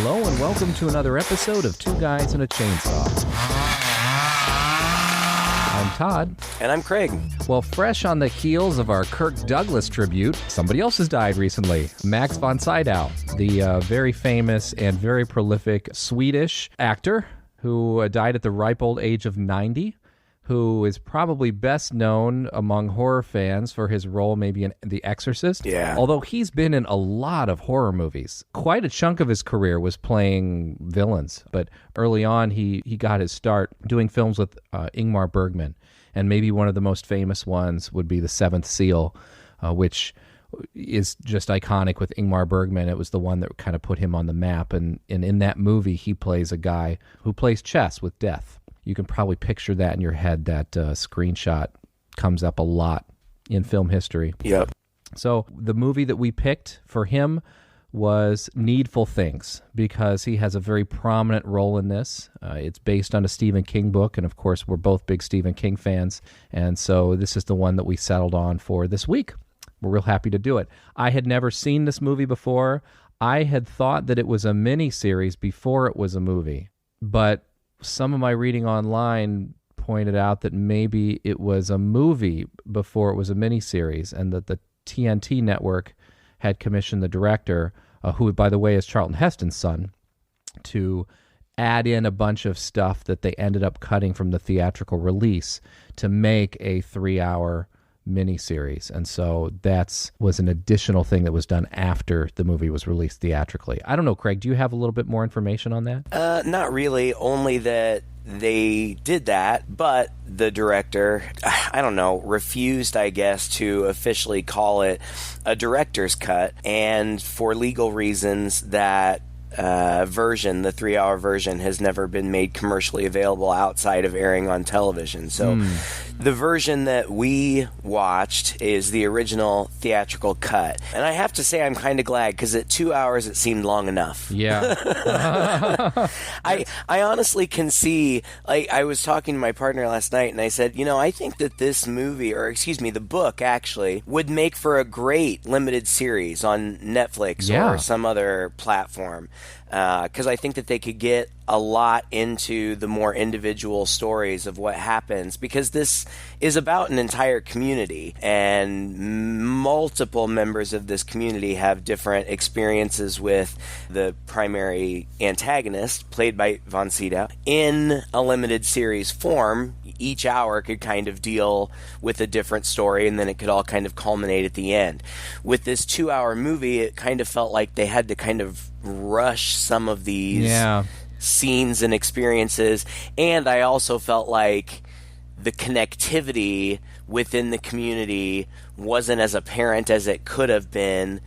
Hello and welcome to another episode of Two Guys and a Chainsaw. I'm Todd. And I'm Craig. Well, fresh on the heels of our Kirk Douglas tribute, somebody else has died recently. Max Von Sydow, the very famous and very prolific Swedish actor who died at the ripe old age of 90. Who is probably best known among horror fans for his role maybe in The Exorcist. Yeah. Although he's been in a lot of horror movies. Quite a chunk of his career was playing villains. But early on, he got his start doing films with Ingmar Bergman. And maybe one of the most famous ones would be The Seventh Seal, which is just iconic with Ingmar Bergman. It was the one that kind of put him on the map. And in that movie, he plays a guy who plays chess with death. You can probably picture that in your head. That screenshot comes up a lot in film history. Yep. So the movie that we picked for him was Needful Things, because he has a very prominent role in this. It's based on a Stephen King book, and of course, we're both big Stephen King fans, and so this is the one that we settled on for this week. We're real happy to do it. I had never seen this movie before. I had thought that it was a mini-series before it was a movie, but some of my reading online pointed out that maybe it was a movie before it was a miniseries, and that the TNT network had commissioned the director, who, by the way, is Charlton Heston's son, to add in a bunch of stuff that they ended up cutting from the theatrical release to make a 3-hour miniseries. And so that was an additional thing that was done after the movie was released theatrically. I don't know, Craig, do you have a little bit more information on that? Not really, only that they did that, but the director, I don't know, refused, I guess, to officially call it a director's cut, and for legal reasons that version, the 3-hour version, has never been made commercially available outside of airing on television. So the version that we watched is the original theatrical cut. And I have to say I'm kind of glad, because at 2 hours it seemed long enough. Yeah. I honestly can see, like, I was talking to my partner last night and I said, you know, I think that this movie, or excuse me, the book actually, would make for a great limited series on Netflix or some other platform. Because I think that they could get a lot into the more individual stories of what happens, because this is about an entire community, and multiple members of this community have different experiences with the primary antagonist, played by Von Sydow, in a limited series form. Each hour could kind of deal with a different story, and then it could all kind of culminate at the end. With this 2-hour movie, it kind of felt like they had to kind of rush some of these scenes and experiences, and I also felt like the connectivity within the community wasn't as apparent as it could have been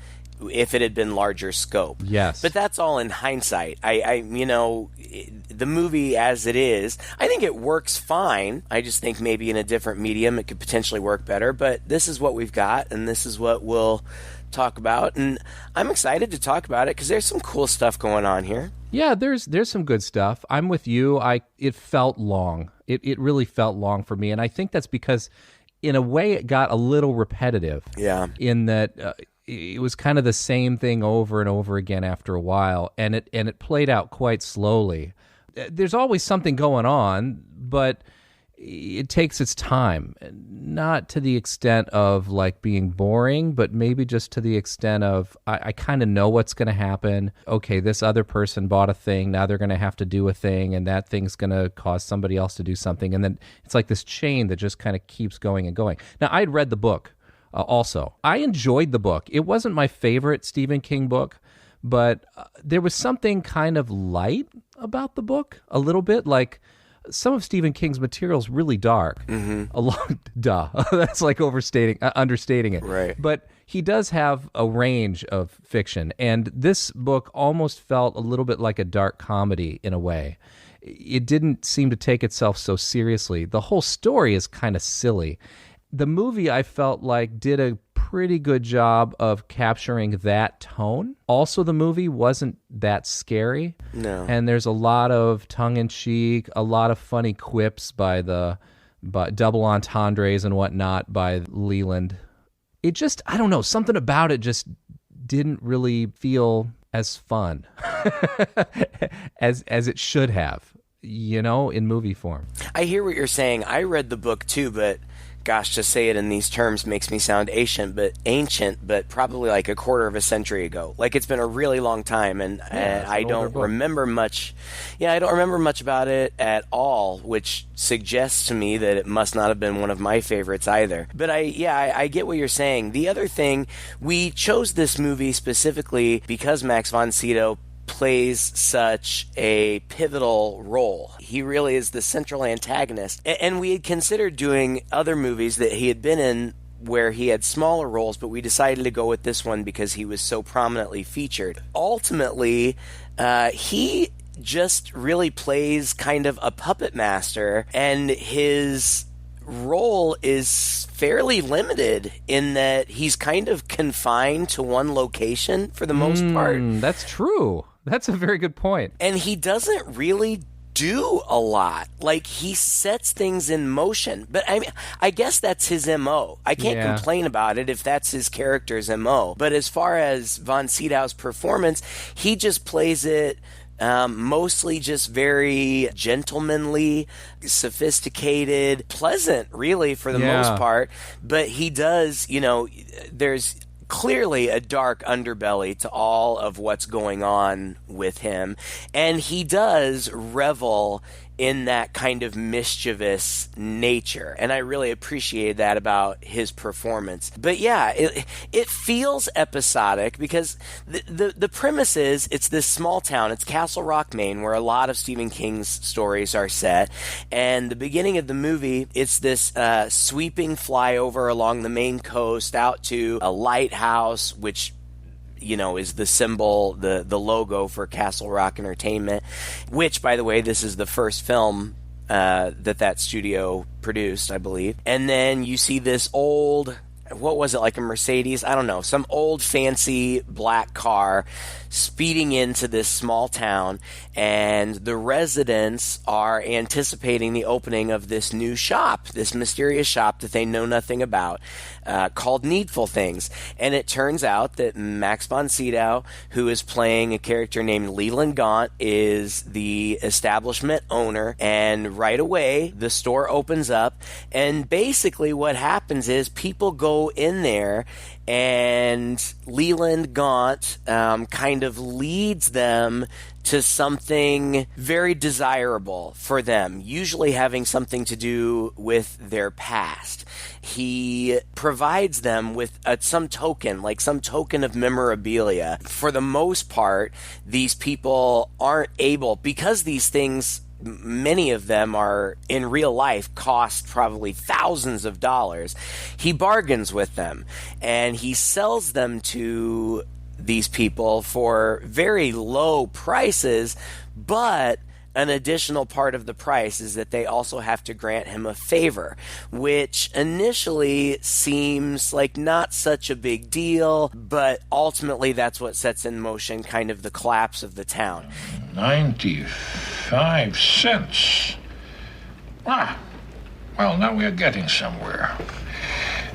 if it had been larger scope. Yes. But that's all in hindsight. I you know, the movie as it is, I think it works fine. I just think maybe in a different medium it could potentially work better, but this is what we've got, and this is what we'll talk about, and I'm excited to talk about it because there's some cool stuff going on here. Yeah, there's some good stuff. I'm with you. It felt long. It really felt long for me, and I think that's because in a way it got a little repetitive. Yeah. In that it was kind of the same thing over and over again after a while, and it played out quite slowly. There's always something going on, but it takes its time, not to the extent of like being boring, but maybe just to the extent of I kind of know what's going to happen. Okay, this other person bought a thing, now they're going to have to do a thing, and that thing's going to cause somebody else to do something, and then it's like this chain that just kind of keeps going and going. Now, I had read the book also. I enjoyed the book. It wasn't my favorite Stephen King book, but there was something kind of light about the book, a little bit, like some of Stephen King's material is really dark. That's like understating it. Right. But he does have a range of fiction, and this book almost felt a little bit like a dark comedy in a way. It didn't seem to take itself so seriously. The whole story is kind of silly. The movie, I felt like, did a pretty good job of capturing that tone. Also, the movie wasn't that scary. No. And there's a lot of tongue-in-cheek, a lot of funny quips by double entendres and whatnot by Leland. It just, I don't know, something about it just didn't really feel as fun as it should have, in movie form. I hear what you're saying. I read the book too, but gosh, to say it in these terms makes me sound ancient, but probably like a quarter of a century ago. Like it's been a really long time, and I don't remember much. Yeah, I don't remember much about it at all, which suggests to me that it must not have been one of my favorites either. But I get what you're saying. The other thing, we chose this movie specifically because Max von Sydow plays such a pivotal role. He really is the central antagonist. And we had considered doing other movies that he had been in where he had smaller roles, but we decided to go with this one because he was so prominently featured. Ultimately, he just really plays kind of a puppet master, and his role is fairly limited in that he's kind of confined to one location for the most part. That's true. That's a very good point. And he doesn't really do a lot. Like, he sets things in motion. But I guess that's his MO. I can't complain about it if that's his character's MO. But as far as Von Sydow's performance, he just plays it mostly just very gentlemanly, sophisticated, pleasant, really, for the most part. But he does, there's clearly a dark underbelly to all of what's going on with him. And he does revel in that kind of mischievous nature. And I really appreciated that about his performance. But yeah, it feels episodic because the premise is it's this small town. It's Castle Rock, Maine, where a lot of Stephen King's stories are set. And the beginning of the movie, it's this sweeping flyover along the Maine coast out to a lighthouse, which is the symbol, the logo for Castle Rock Entertainment, which, by the way, this is the first film that studio produced, I believe. And then you see this old, what was it, like a Mercedes? I don't know, some old fancy black car speeding into this small town, and the residents are anticipating the opening of this new shop, this mysterious shop that they know nothing about, called Needful Things. And it turns out that Max von Sydow, who is playing a character named Leland Gaunt, is the establishment owner. And right away, the store opens up, and basically what happens is people go in there, and Leland Gaunt kind of leads them to something very desirable for them, usually having something to do with their past. He provides them with some token of memorabilia. For the most part, these people aren't able, because these things, many of them are in real life, cost probably thousands of dollars. He bargains with them, and he sells them to these people for very low prices, but an additional part of the price is that they also have to grant him a favor, which initially seems like not such a big deal, but ultimately that's what sets in motion kind of the collapse of the town. 95 cents. Well, now we are getting somewhere.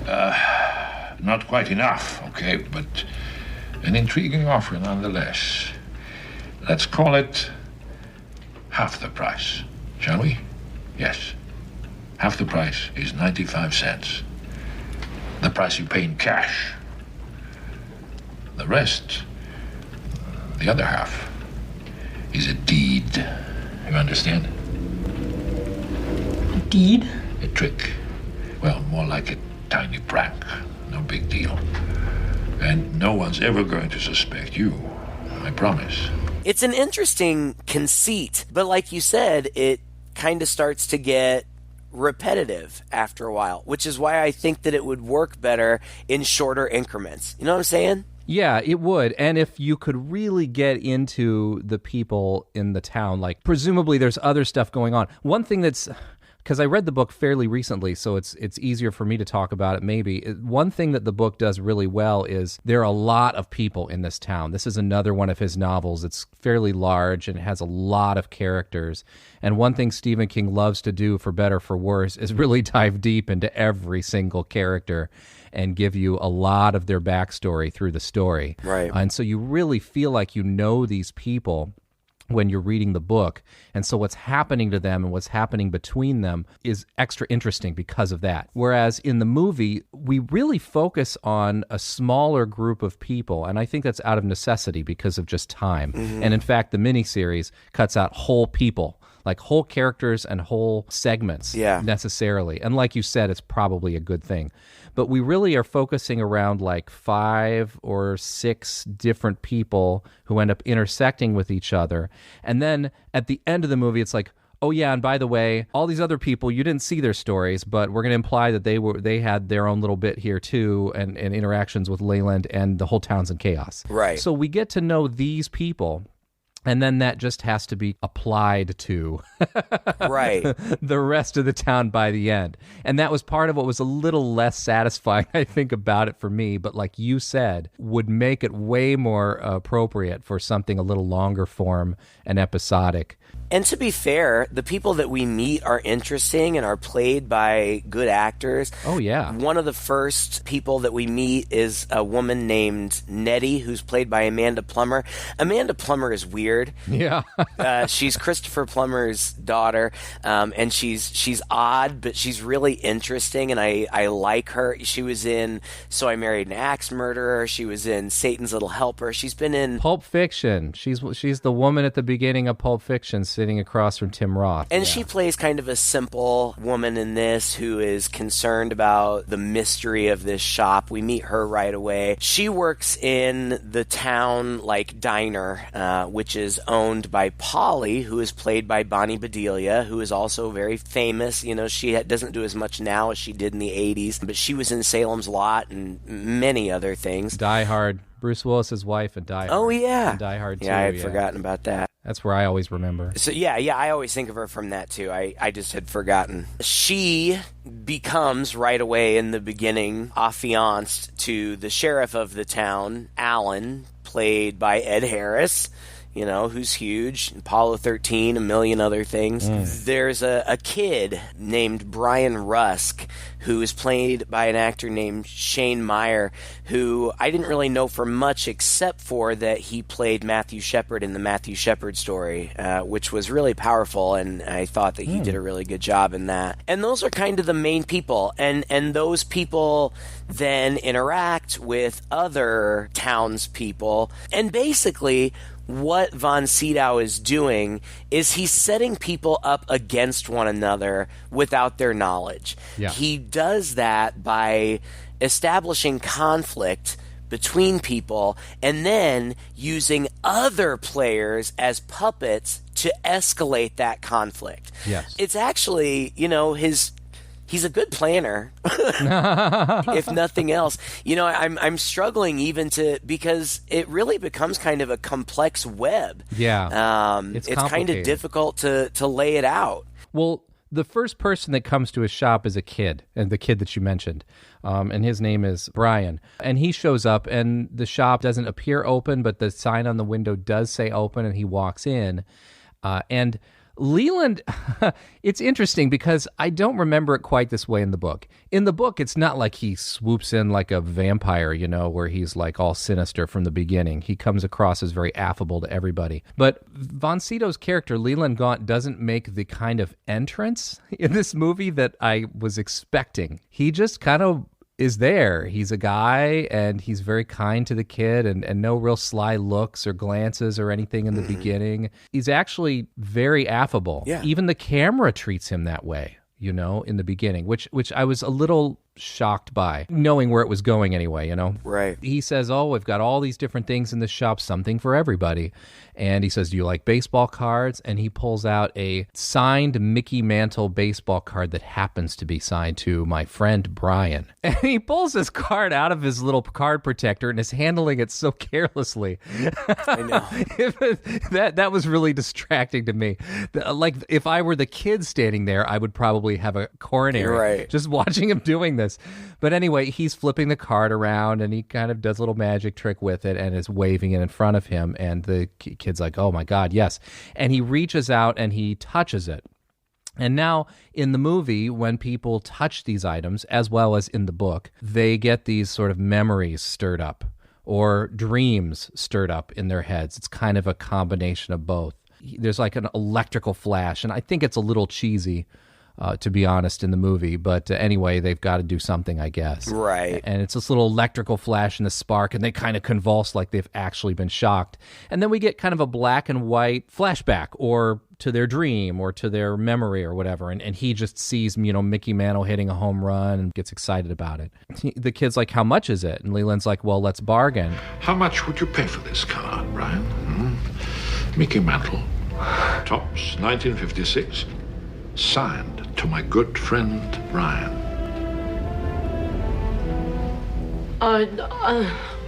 Not quite enough, okay, but an intriguing offer nonetheless. Let's call it half the price, shall we? Yes. Half the price is 95 cents. The price you pay in cash. The rest, the other half, is a deed. You understand? A deed? A trick. Well, more like a tiny prank. No big deal. And no one's ever going to suspect you. I promise. It's an interesting conceit, but like you said, it kind of starts to get repetitive after a while, which is why I think that it would work better in shorter increments. You know what I'm saying? Yeah, it would. And if you could really get into the people in the town, like presumably there's other stuff going on. One thing that's because I read the book fairly recently, so it's easier for me to talk about it maybe. One thing that the book does really well is there are a lot of people in this town. This is another one of his novels. It's fairly large and has a lot of characters. And one thing Stephen King loves to do, for better or for worse, is really dive deep into every single character and give you a lot of their backstory through the story. Right. And so you really feel like you know these people when you're reading the book. And so what's happening to them and what's happening between them is extra interesting because of that. Whereas in the movie, we really focus on a smaller group of people. And I think that's out of necessity because of just time. Mm-hmm. And in fact, the miniseries cuts out whole people, like whole characters and whole segments necessarily. And like you said, it's probably a good thing. But we really are focusing around like 5 or 6 different people who end up intersecting with each other. And then at the end of the movie, it's like, oh yeah, and by the way, all these other people, you didn't see their stories, but we're going to imply that they had their own little bit here too, and interactions with Leyland, and the whole town's in chaos. Right. So we get to know these people. And then that just has to be applied to the rest of the town by the end. And that was part of what was a little less satisfying, I think, about it for me. But like you said, would make it way more appropriate for something a little longer form and episodic. And to be fair, the people that we meet are interesting and are played by good actors. Oh, yeah. One of the first people that we meet is a woman named Nettie, who's played by Amanda Plummer. Amanda Plummer is weird. Yeah. She's Christopher Plummer's daughter, and she's odd, but she's really interesting, and I like her. She was in So I Married an Axe Murderer. She was in Satan's Little Helper. She's been in Pulp Fiction. She's the woman at the beginning of Pulp Fiction, sitting across from Tim Roth. And she plays kind of a simple woman in this who is concerned about the mystery of this shop. We meet her right away. She works in the town diner, which is owned by Polly, who is played by Bonnie Bedelia, who is also very famous. You know, she doesn't do as much now as she did in the 80s, but she was in Salem's Lot and many other things. Die Hard. Bruce Willis's wife in Die Hard. Oh, yeah. And Die Hard 2. Yeah, I had forgotten about that. That's where I always remember. So yeah, I always think of her from that too. I just had forgotten. She becomes right away in the beginning affianced to the sheriff of the town, Alan, played by Ed Harris. You know, who's huge, Apollo 13, a million other things. There's a kid named Brian Rusk, who is played by an actor named Shane Meyer, who I didn't really know for much except for that he played Matthew Shepard in the Matthew Shepard story, which was really powerful, and I thought that he did a really good job in that. And those are kind of the main people, and those people then interact with other townspeople, and basically what Von Sydow is doing is he's setting people up against one another without their knowledge. Yeah. He does that by establishing conflict between people and then using other players as puppets to escalate that conflict. Yes. It's actually, he's a good planner, if nothing else. I'm struggling even because it really becomes kind of a complex web. Yeah, it's kind of difficult to lay it out. Well, the first person that comes to his shop is a kid, and the kid that you mentioned, and his name is Brian. And he shows up, and the shop doesn't appear open, but the sign on the window does say open, and he walks in, and Leland, it's interesting because I don't remember it quite this way in the book. In the book, it's not like he swoops in like a vampire, where he's like all sinister from the beginning. He comes across as very affable to everybody. But Von Sydow's character, Leland Gaunt, doesn't make the kind of entrance in this movie that I was expecting. He just kind of is there. He's a guy, and he's very kind to the kid, and no real sly looks or glances or anything in the beginning. He's actually very affable. Yeah. Even the camera treats him that way, in the beginning, which I was a little shocked by, knowing where it was going anyway, Right. He says, we've got all these different things in the shop, something for everybody. And he says, do you like baseball cards? And he pulls out a signed Mickey Mantle baseball card that happens to be signed to my friend Brian. And he pulls this card out of his little card protector and is handling it so carelessly. I know. That was really distracting to me. Like, if I were the kid standing there, I would probably have a coronary Right. just watching him doing this. But anyway, he's flipping the card around and he kind of does a little magic trick with it and is waving it in front of him. And the kid's like, oh my God, yes. And he reaches out and he touches it. And now in the movie, when people touch these items, as well as in the book, they get these sort of memories stirred up or dreams stirred up in their heads. It's kind of a combination of both. There's like an electrical flash, and I think it's a little cheesy, to be honest, in the movie. But anyway, they've got to do something, I guess. Right. And it's this little electrical flash and a spark, and they kind of convulse like they've actually been shocked. And then we get kind of a black and white flashback, or to their dream, or to their memory, or whatever. And he just sees, Mickey Mantle hitting a home run and gets excited about it. The kid's like, how much is it? And Leland's like, well, let's bargain. How much would you pay for this card, Brian? Mickey Mantle, Tops, 1956, signed to my good friend Brian.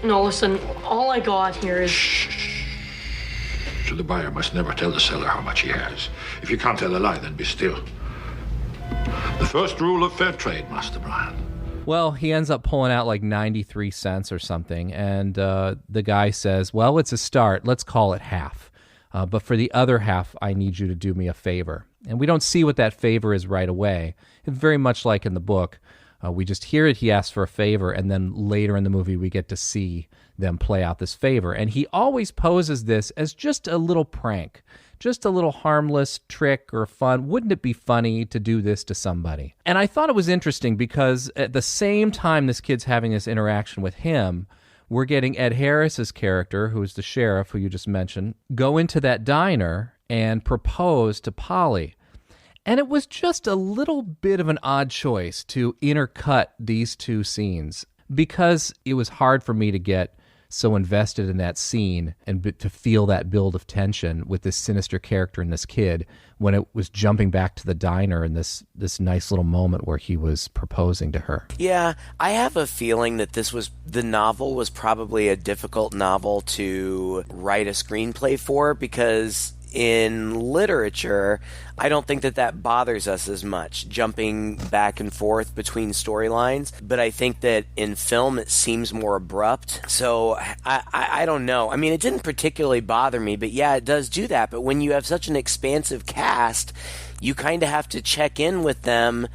No, listen, all I got here is... Shh. So the buyer must never tell the seller how much he has. If you can't tell a lie, then be still. The first rule of fair trade, Master Brian. Well, he ends up pulling out like 93 cents or something, and the guy says, well, it's a start. Let's call it half. But for the other half, I need you to do me a favor. And we don't see what that favor is right away. It's very much like in the book. We just hear it, he asks for a favor, and then later in the movie we get to see them play out this favor. And he always poses this as just a little prank, just a little harmless trick or fun. Wouldn't it be funny to do this to somebody? And I thought it was interesting because at the same time this kid's having this interaction with him, we're getting Ed Harris's character, who is the sheriff, who you just mentioned, go into that diner and propose to Polly. And it was just a little bit of an odd choice to intercut these two scenes because it was hard for me to get so invested in that scene and to feel that build of tension with this sinister character and this kid when it was jumping back to the diner and this nice little moment where he was proposing to her. Yeah, I have a feeling that the novel was probably a difficult novel to write a screenplay for, because in literature, I don't think that bothers us as much, jumping back and forth between storylines. But I think that in film, it seems more abrupt. So I don't know. I mean, it didn't particularly bother me, but yeah, it does do that. But when you have such an expansive cast, you kind of have to check in with them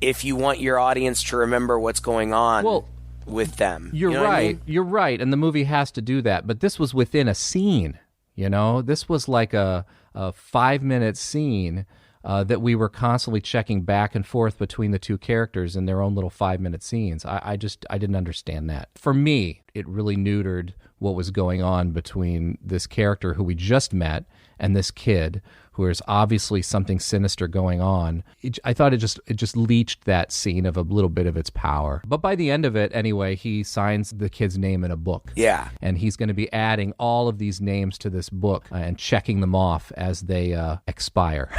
if you want your audience to remember what's going on with them. You're You know what I right. mean? You're right. And the movie has to do that. But this was within a scene. This was like a 5-minute scene that we were constantly checking back and forth between the two characters in their own little 5-minute scenes. I didn't understand that. For me, it really neutered what was going on between this character who we just met and this kid, who is obviously something sinister going on. I thought it just leached that scene of a little bit of its power. But by the end of it, anyway, he signs the kid's name in a book. Yeah. And he's going to be adding all of these names to this book and checking them off as they expire.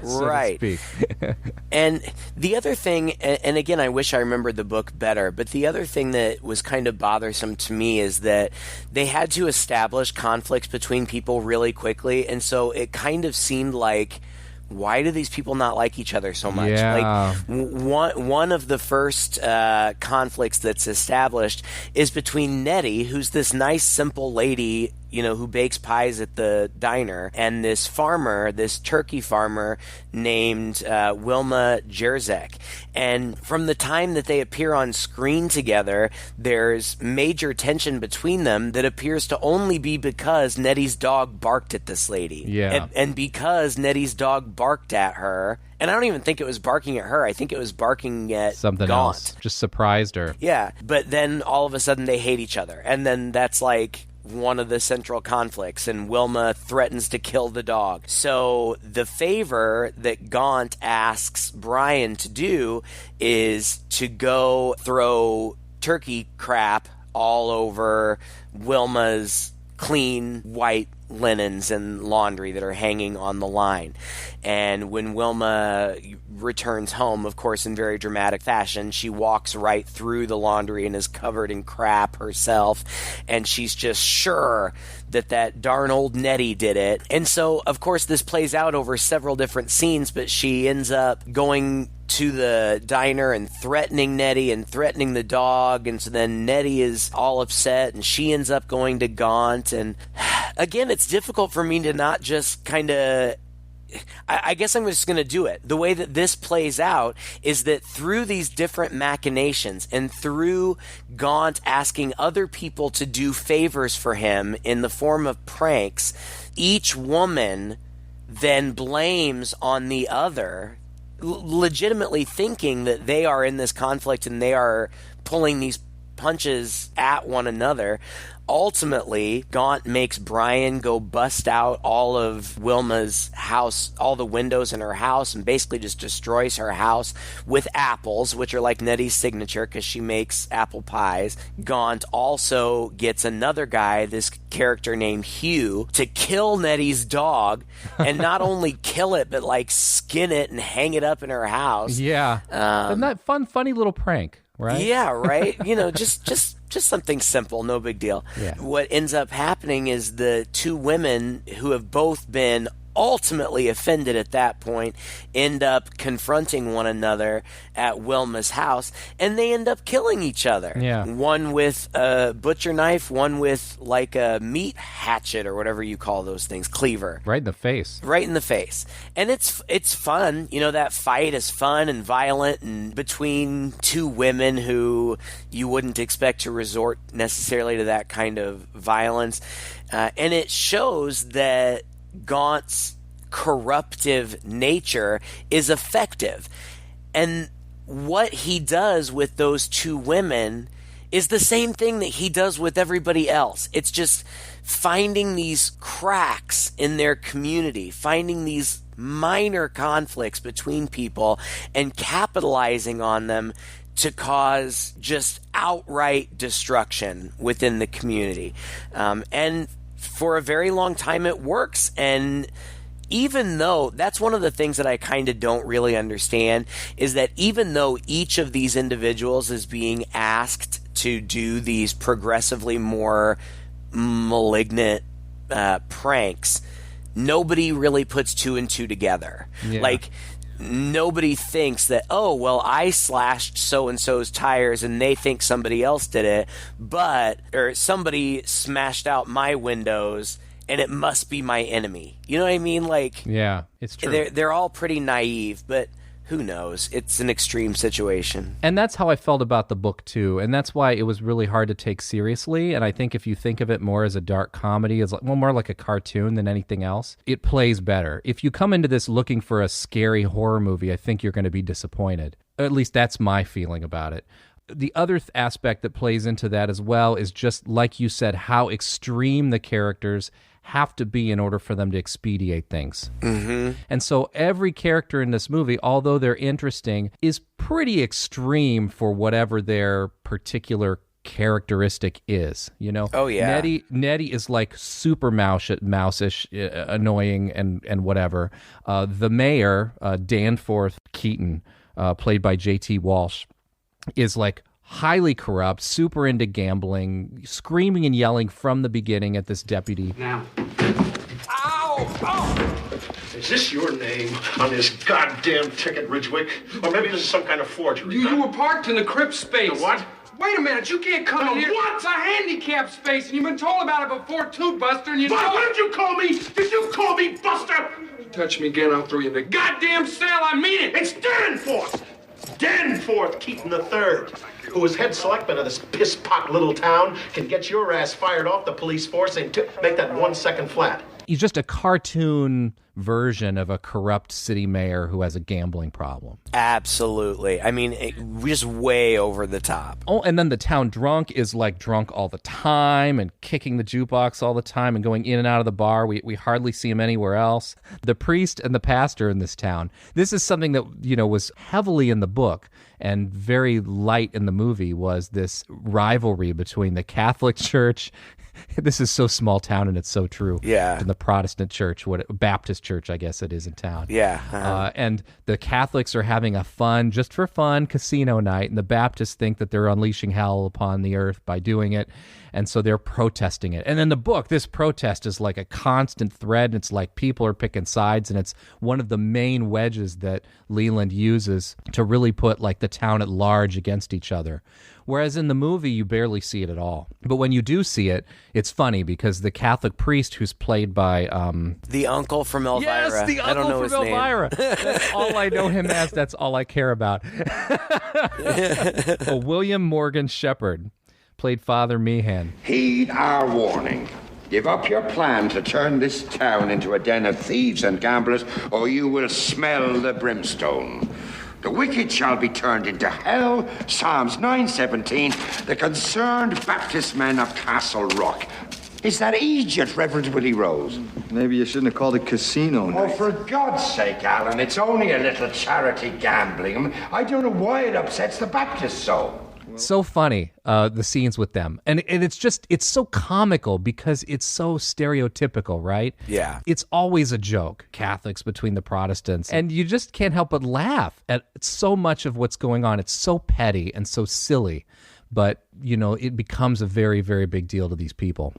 So right. to speak. And the other thing, and again, I wish I remembered the book better, but the other thing that was kind of bothersome to me is that they had to establish conflicts between people really quickly, and so it kind of seemed like, why do these people not like each other so much? Yeah. Like one of the first conflicts that's established is between Nettie, who's this nice, simple lady, who bakes pies at the diner, and this farmer, this turkey farmer named Wilma Jerzek. And from the time that they appear on screen together, there's major tension between them that appears to only be because Nettie's dog barked at this lady. Yeah. And because Nettie's dog barked at her, and I don't even think it was barking at her, I think it was barking at Something Gaunt. else. Just surprised her. Yeah, but then all of a sudden they hate each other, and then that's like one of the central conflicts, and Wilma threatens to kill the dog. So the favor that Gaunt asks Brian to do is to go throw turkey crap all over Wilma's clean white linens and laundry that are hanging on the line. And when Wilma returns home, of course, in very dramatic fashion, she walks right through the laundry and is covered in crap herself. And she's just sure that darn old Nettie did it. And so, of course, this plays out over several different scenes, but she ends up going to the diner and threatening Nettie and threatening the dog. And so then Nettie is all upset and she ends up going to Gaunt. And again, it's difficult for me to not just kind of... I guess I'm just going to do it. The way that this plays out is that through these different machinations and through Gaunt asking other people to do favors for him in the form of pranks, each woman then blames on the other, legitimately thinking that they are in this conflict and they are pulling these punches at one another. Ultimately, Gaunt makes Brian go bust out all of Wilma's house, all the windows in her house, and basically just destroys her house with apples, which are like Nettie's signature because she makes apple pies. Gaunt also gets another guy, this character named Hugh, to kill Nettie's dog, and not only kill it, but like skin it and hang it up in her house. Yeah. Isn't that funny little prank, right? Yeah, right? Just something simple, no big deal. Yeah. What ends up happening is the two women who have both been ultimately offended at that point end up confronting one another at Wilma's house, and they end up killing each other. Yeah. One with a butcher knife, one with like a meat hatchet or whatever you call those things, cleaver. Right in the face. Right in the face. And it's fun. That fight is fun and violent and between two women who you wouldn't expect to resort necessarily to that kind of violence. And it shows that Gaunt's corruptive nature is effective. And what he does with those two women is the same thing that he does with everybody else. It's just finding these cracks in their community, finding these minor conflicts between people and capitalizing on them to cause just outright destruction within the community. And for a very long time it works. And even though that's one of the things that I kind of don't really understand is that even though each of these individuals is being asked to do these progressively more malignant pranks, nobody really puts two and two together. Yeah. Like, nobody thinks that, oh, well, I slashed so-and-so's tires and they think somebody else did it, or somebody smashed out my windows and it must be my enemy. You know what I mean? Like, yeah, it's true. They're all pretty naive, but who knows? It's an extreme situation. And that's how I felt about the book, too. And that's why it was really hard to take seriously. And I think if you think of it more as a dark comedy, as more like a cartoon than anything else, it plays better. If you come into this looking for a scary horror movie, I think you're going to be disappointed. At least that's my feeling about it. The other aspect that plays into that as well is just, like you said, how extreme the characters have to be in order for them to expedite things. Mm-hmm. And so every character in this movie, although they're interesting, is pretty extreme for whatever their particular characteristic is, Oh, yeah. Nettie is like super mouse-ish, annoying and whatever. The mayor, Danforth Keaton, played by J.T. Walsh, is like highly corrupt, super into gambling, screaming and yelling from the beginning at this deputy. Now. Ow! Oh! Is this your name on this goddamn ticket, Ridgewick? Or maybe this is some kind of forgery? You were parked in the crib space. The what? Wait a minute, you can't come in here. What? It's a handicap space, and you've been told about it before, too, Buster, and you know... What did you call me? Did you call me Buster? Touch me again, I'll throw you in the goddamn cell, I mean it! It's Danforth! Danforth Keaton III, who was head selectman of this piss-pot little town, can get your ass fired off the police force and make that 1 second flat. He's just a cartoon version of a corrupt city mayor who has a gambling problem. Absolutely. I mean, just way over the top. Oh, and then the town drunk is like drunk all the time and kicking the jukebox all the time and going in and out of the bar. We hardly see him anywhere else. The priest and the pastor in this town. This is something that, was heavily in the book and very light in the movie, was this rivalry between the Catholic Church This is so small town, and it's so true. Yeah. In the Protestant church, Baptist church, I guess it is in town. Yeah. And the Catholics are having a just for fun, casino night, and the Baptists think that they're unleashing hell upon the earth by doing it, and so they're protesting it. And in the book, this protest is like a constant thread, and it's like people are picking sides, and it's one of the main wedges that Leland uses to really put like the town at large against each other. Whereas in the movie, you barely see it at all. But when you do see it, it's funny because the Catholic priest who's played by... the uncle from Elvira. Yes, the I don't know uncle from his Elvira. That's all I know him as. That's all I care about. William Morgan Shepherd played Father Meehan. Heed our warning. Give up your plan to turn this town into a den of thieves and gamblers, or you will smell the brimstone. The wicked shall be turned into hell, Psalms 9:17, the concerned Baptist men of Castle Rock. Is that Egypt, Reverend Willie Rose? Maybe you shouldn't have called it casino night. Oh, for God's sake, Alan, it's only a little charity gambling. I don't know why it upsets the Baptists so. So funny, the scenes with them. And it's so comical because it's so stereotypical, right? Yeah. It's always a joke, Catholics between the Protestants. And you just can't help but laugh at so much of what's going on. It's so petty and so silly. But, it becomes a very, very big deal to these people.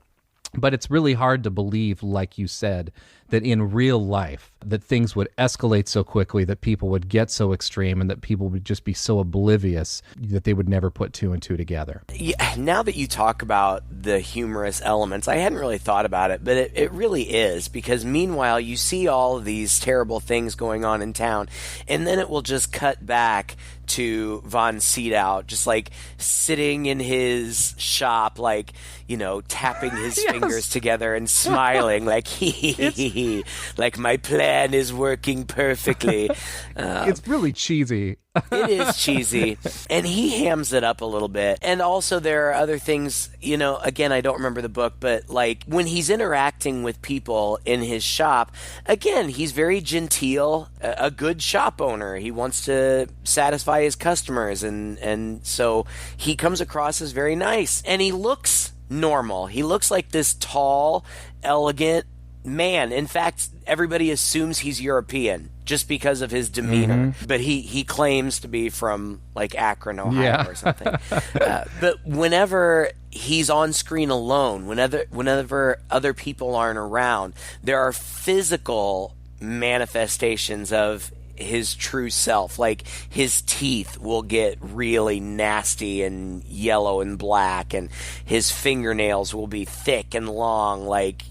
But it's really hard to believe, like you said, that in real life, that things would escalate so quickly, that people would get so extreme, and that people would just be so oblivious that they would never put two and two together. Yeah, now that you talk about the humorous elements, I hadn't really thought about it, but it really is, because meanwhile, you see all of these terrible things going on in town, and then it will just cut back to Von Sydow, just like sitting in his shop, like, tapping his fingers together and smiling, like, hee, like my plan is working perfectly. It's really cheesy. It is cheesy, and he hams it up a little bit. And also there are other things, again, I don't remember the book, but like when he's interacting with people in his shop, again, he's very genteel, a good shop owner. He wants to satisfy his customers, and so he comes across as very nice, and he looks normal. He looks like this tall, elegant man. In fact, everybody assumes he's European just because of his demeanor. But he claims to be from like Akron, Ohio or something. But whenever he's on screen alone, whenever other people aren't around, there are physical manifestations of his true self. Like his teeth will get really nasty and yellow and black, and his fingernails will be thick and long like,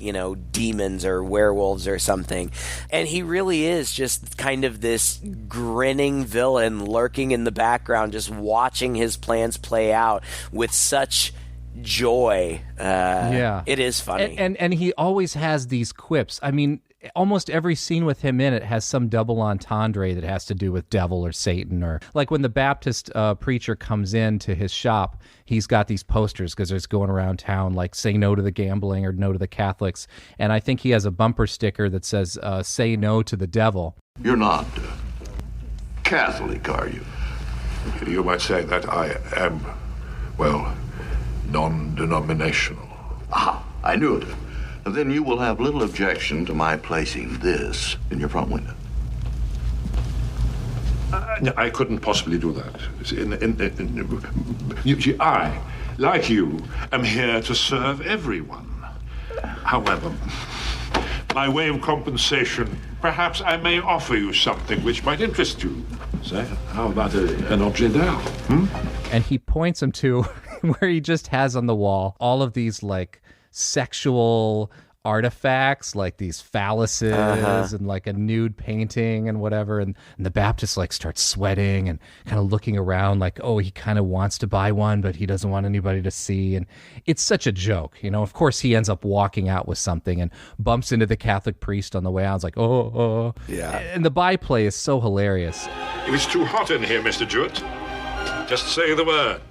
demons or werewolves or something. And he really is just kind of this grinning villain lurking in the background, just watching his plans play out with such joy. It is funny. And he always has these quips. I mean, almost every scene with him in it has some double entendre that has to do with devil or Satan, or like when the Baptist preacher comes into his shop, he's got these posters because there's going around town like say no to the gambling or no to the Catholics. And I think he has a bumper sticker that says say no to the devil. You're not Catholic, are you? You might say that I am, non-denominational. Ah, I knew it. Then you will have little objection to my placing this in your front window. I couldn't possibly do that. I, like you, am here to serve everyone. However, by way of compensation, perhaps I may offer you something which might interest you. Say, how about an objet d'art? And he points him to where he just has on the wall all of these like sexual artifacts, like these phalluses and like a nude painting and whatever, and the Baptist like starts sweating and kind of looking around like, oh, he kind of wants to buy one, but he doesn't want anybody to see. And it's such a joke, of course he ends up walking out with something and bumps into the Catholic priest on the way out. It's like, oh. Yeah. And the byplay is so hilarious. If it's too hot in here, Mr. Jewett, just say the word.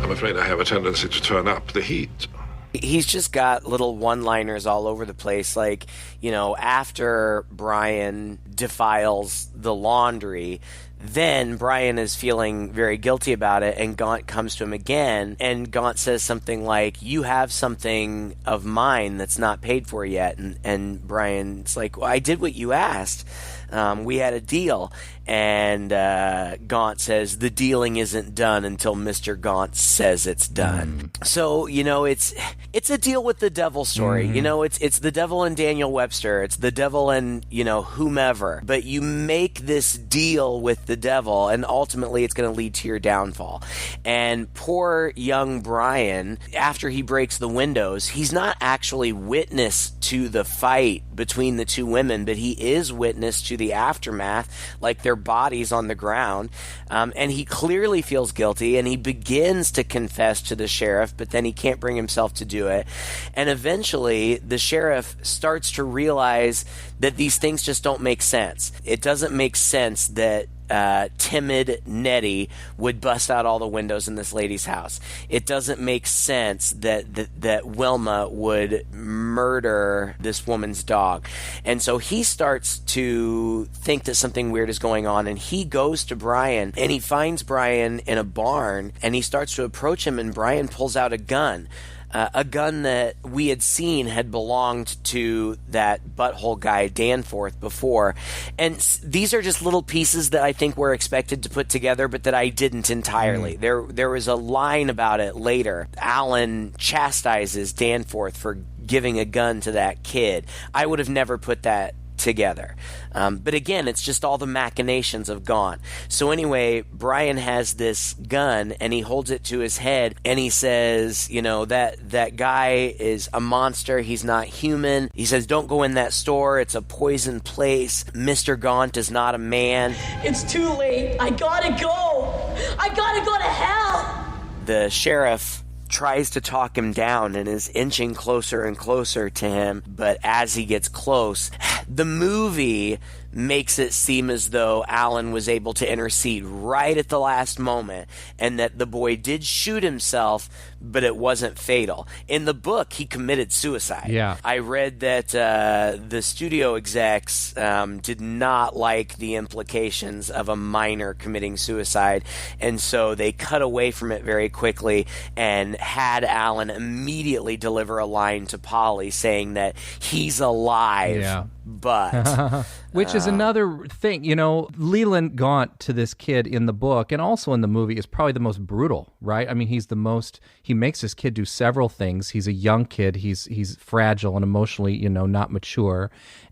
I'm afraid I have a tendency to turn up the heat. He's just got little one-liners all over the place. Like, after Brian defiles the laundry, Then Brian is feeling very guilty about it, and Gaunt comes to him again, and Gaunt says something like, you have something of mine that's not paid for yet. And Brian's like, well, I did what you asked. We had a deal. And Gaunt says, the dealing isn't done until Mr. Gaunt says it's done. So, it's a deal with the devil story. It's the devil and Daniel Webster. It's the devil and, whomever. But you make this deal with the devil, and ultimately it's going to lead to your downfall. And poor young Brian, after he breaks the windows, he's not actually witness to the fight between the two women, but he is witness to the aftermath, like their bodies on the ground. And he clearly feels guilty, and he begins to confess to the sheriff, but then he can't bring himself to do it. And eventually the sheriff starts to realize that these things just don't make sense. It doesn't make sense that timid Nettie would bust out all the windows in this lady's house. It doesn't make sense that Wilma would murder this woman's dog. And so he starts to think that something weird is going on, and he goes to Brian, and he finds Brian in a barn, and he starts to approach him, and Brian pulls out a gun. A gun that we had seen had belonged to that butthole guy Danforth before. And these are just little pieces that I think we're expected to put together, but that I didn't entirely. There was a line about it later. Alan chastises Danforth for giving a gun to that kid. I would have never put that together. But again, it's just all the machinations of Gaunt. So anyway, Brian has this gun, and he holds it to his head, and he says, that guy is a monster. He's not human. He says, don't go in that store. It's a poison place. Mr. Gaunt is not a man. It's too late. I gotta go. I gotta go to hell. The sheriff tries to talk him down and is inching closer and closer to him, but as he gets close, the movie makes it seem as though Alan was able to intercede right at the last moment, and that the boy did shoot himself, but it wasn't fatal. In the book, he committed suicide. Yeah. I read that the studio execs did not like the implications of a minor committing suicide, and so they cut away from it very quickly and had Alan immediately deliver a line to Polly saying that he's alive. Yeah. But which is another thing, Leland Gaunt to this kid in the book and also in the movie is probably the most brutal, right? I mean, he makes this kid do several things. He's a young kid. He's fragile and emotionally, not mature,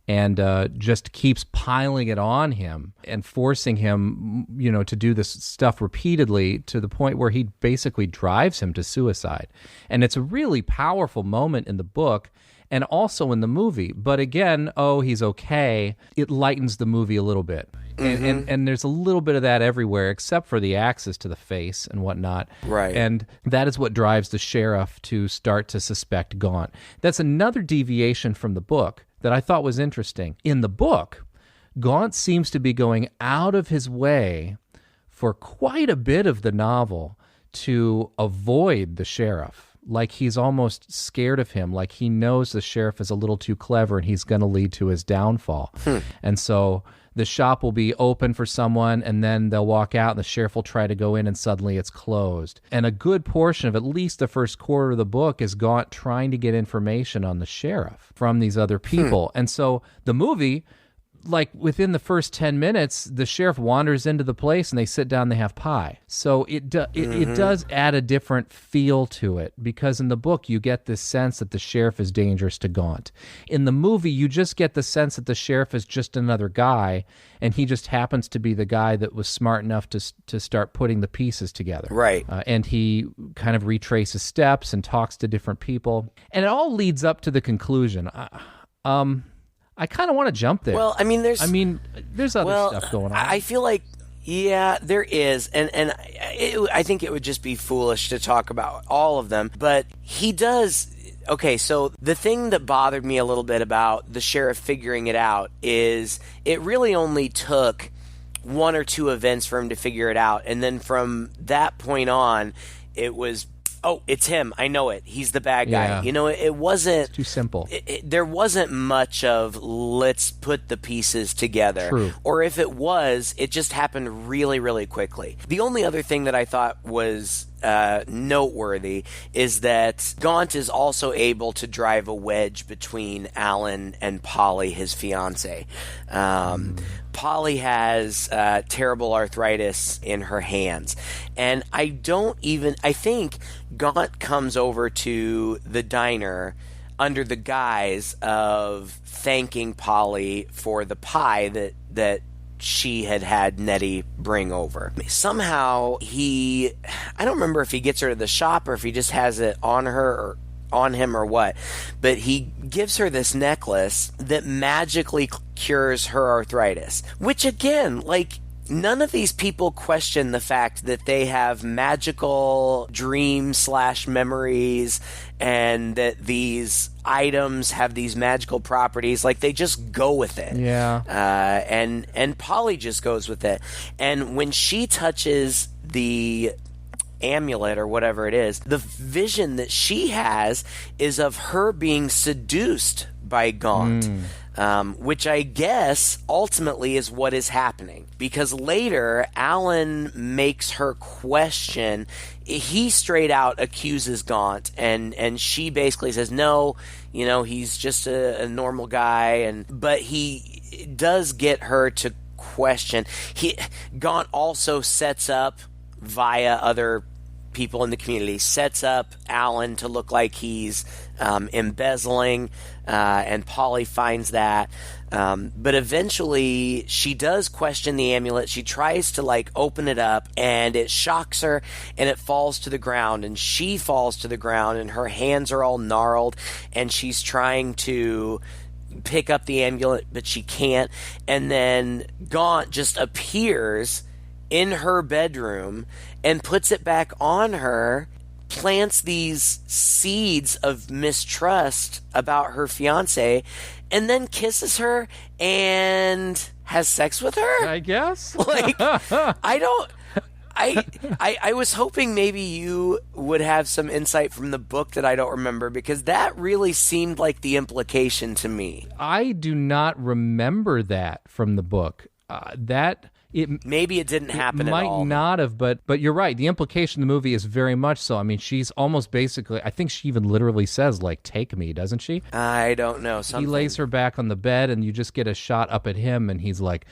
and just keeps piling it on him and forcing him, to do this stuff repeatedly to the point where he basically drives him to suicide. And it's a really powerful moment in the book and also in the movie. But again, he's okay. It lightens the movie a little bit. Mm-hmm. And there's a little bit of that everywhere, except for the axes to the face and whatnot. Right. And that is what drives the sheriff to start to suspect Gaunt. That's another deviation from the book that I thought was interesting. In the book, Gaunt seems to be going out of his way for quite a bit of the novel to avoid the sheriff. Like he's almost scared of him, like he knows the sheriff is a little too clever and he's going to lead to his downfall. And so the shop will be open for someone, and then they'll walk out and the sheriff will try to go in, and suddenly it's closed. And a good portion of at least the first quarter of the book is Gaunt trying to get information on the sheriff from these other people. And so the movie, like within the first 10 minutes, the sheriff wanders into the place and they sit down and they have pie. So it does add a different feel to it, because in the book you get this sense that the sheriff is dangerous to Gaunt. In the movie, you just get the sense that the sheriff is just another guy, and he just happens to be the guy that was smart enough to start putting the pieces together. Right. And he kind of retraces steps and talks to different people. And it all leads up to the conclusion. I kind of want to jump there. Well, there's other stuff going on. I feel like, yeah, there is, and I think it would just be foolish to talk about all of them. But he does. Okay, so the thing that bothered me a little bit about the sheriff figuring it out is it really only took one or two events for him to figure it out, and then from that point on, it was Oh, it's him. I know it. He's the bad guy. Yeah. You know, it wasn't... It's too simple. There wasn't much of let's put the pieces together. True. Or if it was, it just happened really, really quickly. The only other thing that I thought was noteworthy is that Gaunt is also able to drive a wedge between Alan and Polly, his fiance. Polly has terrible arthritis in her hands. And I think Gaunt comes over to the diner under the guise of thanking Polly for the pie that she had Nettie bring over. Somehow I don't remember if he gets her to the shop or if he just has it on her or on him or what, but he gives her this necklace that magically cures her arthritis, which again, like, none of these people question the fact that they have magical dreams/memories and that these items have these magical properties. Like, they just go with it. Yeah. And Polly just goes with it. And when she touches the amulet or whatever it is, the vision that she has is of her being seduced by Gaunt. Which I guess ultimately is what is happening. Because later, Alan makes her question. He straight out accuses Gaunt, and she basically says, no, you know, he's just a normal guy. But he does get her to question. Gaunt also sets up, via other people in the community, sets up Alan to look like he's embezzling, and Polly finds that. But eventually she does question the amulet. She tries to like open it up, and it shocks her, and it falls to the ground, and she falls to the ground, and her hands are all gnarled, and she's trying to pick up the amulet, but she can't. And then Gaunt just appears in her bedroom and puts it back on her, plants these seeds of mistrust about her fiance, and then kisses her and has sex with her? I guess. Like, I was hoping maybe you would have some insight from the book that I don't remember, because that really seemed like the implication to me. I do not remember that from the book. Maybe it didn't happen at all. Might not have, but you're right. The implication of the movie is very much so. I mean, she's almost basically, I think she even literally says, like, take me, doesn't she? I don't know. Something. He lays her back on the bed, and you just get a shot up at him, and he's like,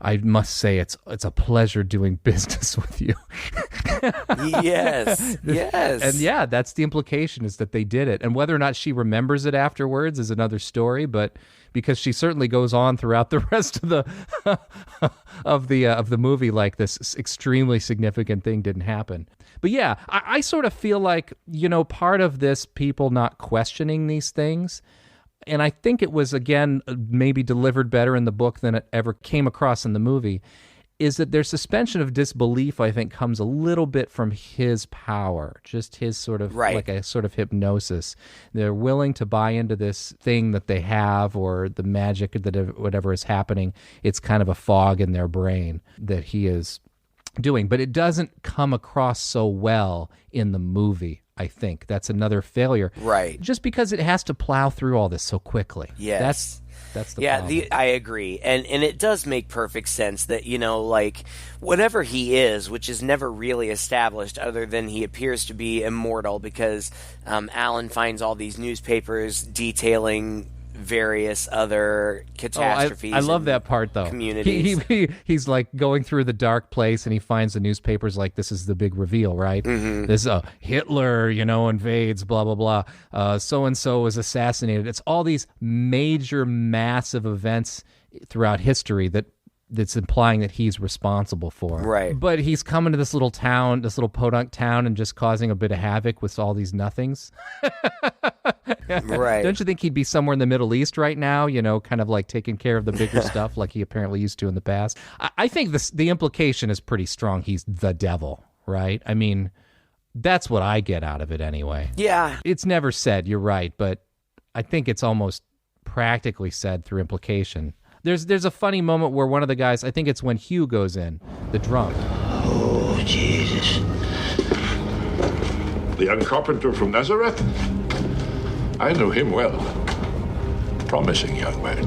I must say it's a pleasure doing business with you. Yes. And yeah, that's the implication, is that they did it. And whether or not she remembers it afterwards is another story, but because she certainly goes on throughout the rest of the of the movie like this extremely significant thing didn't happen. But yeah, I sort of feel like, you know, part of this people not questioning these things, and I think it was, again, maybe delivered better in the book than it ever came across in the movie, is that their suspension of disbelief, I think, comes a little bit from his power, just his sort of, like a sort of hypnosis. They're willing to buy into this thing that they have, or the magic that whatever is happening. It's kind of a fog in their brain that he is doing. But it doesn't come across so well in the movie. I think that's another failure. Right. Just because it has to plow through all this so quickly. Yes. That's the problem. I agree. And it does make perfect sense that, you know, like, whatever he is, which is never really established other than he appears to be immortal, because Alan finds all these newspapers detailing various other catastrophes. I love that part, though. Communities. He's like going through the dark place, and he finds the newspapers like, this is the big reveal, right? Mm-hmm. This Hitler, you know, invades, blah, blah, blah. So-and-so was assassinated. It's all these major, massive events throughout history that's implying that he's responsible for. Right. But he's coming to this little town, this little podunk town, and just causing a bit of havoc with all these nothings. Right. Don't you think he'd be somewhere in the Middle East right now, you know, kind of like taking care of the bigger stuff like he apparently used to in the past? I think the implication is pretty strong. He's the devil, right? I mean, that's what I get out of it anyway. Yeah. It's never said, you're right, but I think it's almost practically said through implication. There's a funny moment where one of the guys, I think it's when Hugh goes in, the drunk. Oh, Jesus. The young carpenter from Nazareth? I knew him well. Promising young man.